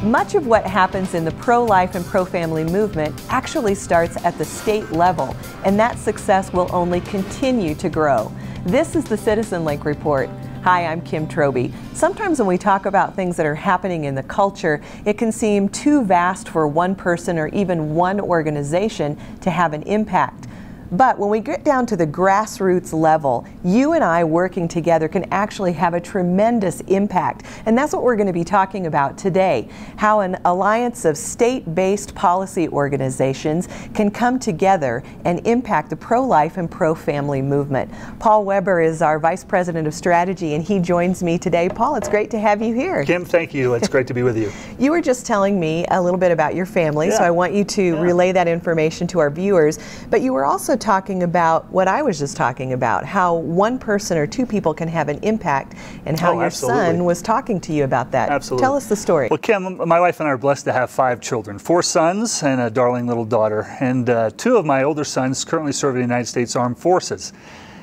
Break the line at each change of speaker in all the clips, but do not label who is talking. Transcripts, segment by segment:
Much of what happens in the pro-life and pro-family movement actually starts at the state level, and that success will only continue to grow. This is the CitizenLink Report. Hi, I'm Kim Trobee. Sometimes when we talk about things that are happening in the culture, it can seem too vast for one person or even one organization to have an impact. But when we get down to the grassroots level, you and I working together can actually have a tremendous impact. And that's what we're going to be talking about today, how an alliance of state-based policy organizations can come together and impact the pro-life and pro-family movement. Paul Weber is our Vice President of Strategy, and he joins me today. Paul, it's great to have you here.
Kim, thank you. It's great to be with you.
You were just telling me a little bit about your family, so I want you to relay that information to our viewers. But you were also talking about what I was just talking about, how one person or two people can have an impact, and how your son was talking to you about that.
Absolutely.
Tell us the story.
Well, Kim, my wife and I are blessed to have 5 children, 4 sons and a darling little daughter. And 2 of my older sons currently serve in the United States Armed Forces.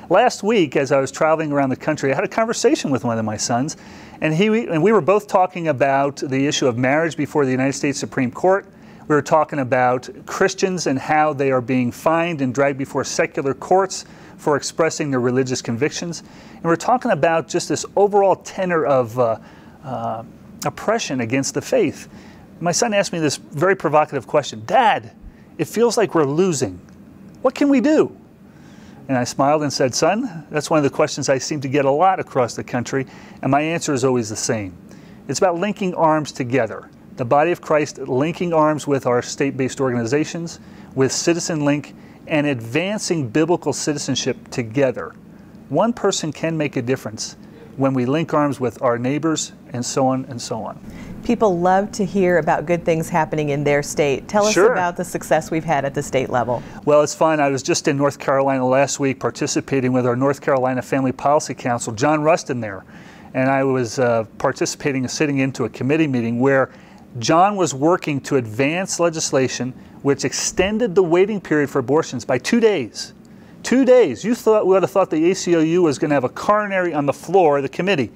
Last week, as I was traveling around the country, I had a conversation with one of my sons, and we were both talking about the issue of marriage before the United States Supreme Court. We were talking about Christians and how they are being fined and dragged before secular courts for expressing their religious convictions. And we're talking about just this overall tenor of oppression against the faith. My son asked me this very provocative question: "Dad, it feels like we're losing. What can we do?" And I smiled and said, "Son, that's one of the questions I seem to get a lot across the country, and my answer is always the same. It's about linking arms together. The body of Christ linking arms with our state-based organizations, with CitizenLink, and advancing biblical citizenship together. One person can make a difference when we link arms with our neighbors, and so on and so on."
People love to hear about good things happening in their state. Tell us about the success we've had at the state level.
Well, it's fun. I was just in North Carolina last week participating with our North Carolina Family Policy Council, John Rustin there. And I was participating and sitting into a committee meeting where John was working to advance legislation which extended the waiting period for abortions by 2 days. 2 days. You would have thought the ACLU was going to have a coronary on the floor of the committee.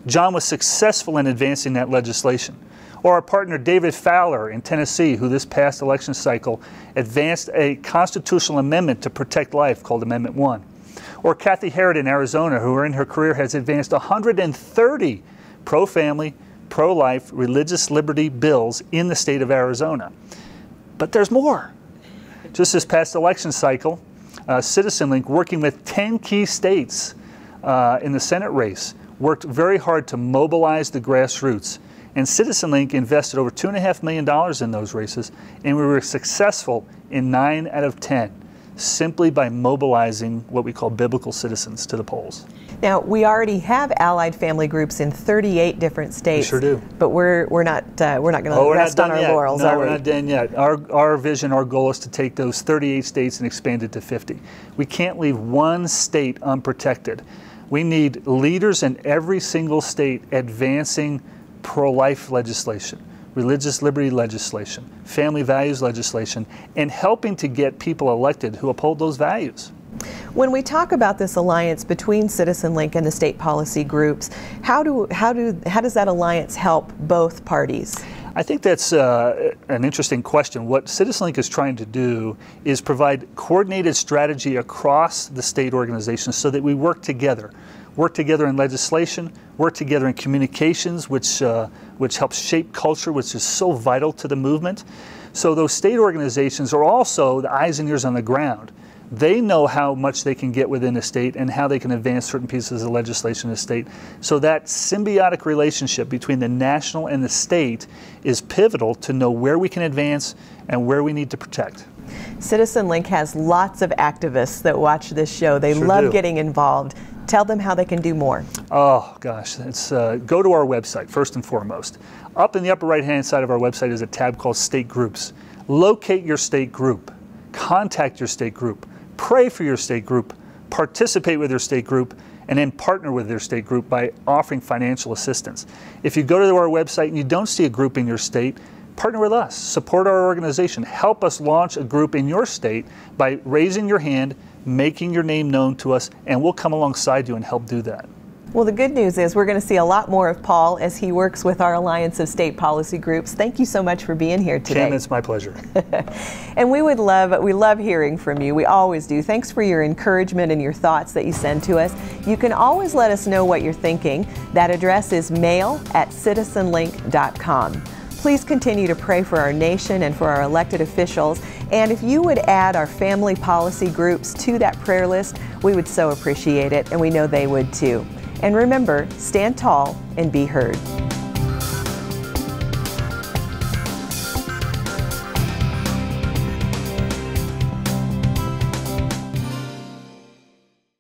John was successful in advancing that legislation. Or our partner David Fowler in Tennessee, who this past election cycle advanced a constitutional amendment to protect life called Amendment 1. Or Kathy Herod in Arizona, who in her career has advanced 130 pro-family, pro-life, religious liberty bills in the state of Arizona. But there's more. Just this past election cycle, CitizenLink, working with 10 key states in the Senate race, worked very hard to mobilize the grassroots. And CitizenLink invested over $2.5 million in those races, and we were successful in 9 out of 10, simply by mobilizing what we call biblical citizens to the polls.
Now, we already have allied family groups in 38 different states.
We sure do.
But we're not going to rest on our laurels,
are we?
No,
we're not done yet. Our vision, our goal is to take those 38 states and expand it to 50. We can't leave one state unprotected. We need leaders in every single state advancing pro-life legislation, religious liberty legislation, family values legislation, and helping to get people elected who uphold those values.
When we talk about this alliance between CitizenLink and the state policy groups, how does that alliance help both parties?
I think that's an interesting question. What CitizenLink is trying to do is provide coordinated strategy across the state organizations so that we work together in legislation, work together in communications, which helps shape culture, which is so vital to the movement. So those state organizations are also the eyes and ears on the ground. They know how much they can get within a state and how they can advance certain pieces of legislation in a state. So that symbiotic relationship between the national and the state is pivotal to know where we can advance and where we need to protect.
CitizenLink has lots of activists that watch this show. They love getting involved. Tell them how they can do more.
Oh gosh, it's go to our website first and foremost. Up in the upper right-hand side of our website is a tab called State Groups. Locate your state group. Contact your state group. Pray for your state group. Participate with your state group, and then partner with their state group by offering financial assistance. If you go to our website and you don't see a group in your state, partner with us. Support our organization. Help us launch a group in your state by raising your hand, making your name known to us, and we'll come alongside you and help do that.
Well, the good news is we're going to see a lot more of Paul as he works with our Alliance of State Policy Groups. Thank you so much for being here today.
Kim, it's my pleasure.
And we love hearing from you. We always do. Thanks for your encouragement and your thoughts that you send to us. You can always let us know what you're thinking. That address is mail@citizenlink.com. Please continue to pray for our nation and for our elected officials. And if you would add our family policy groups to that prayer list, we would so appreciate it, and we know they would too. And remember, stand tall and be heard.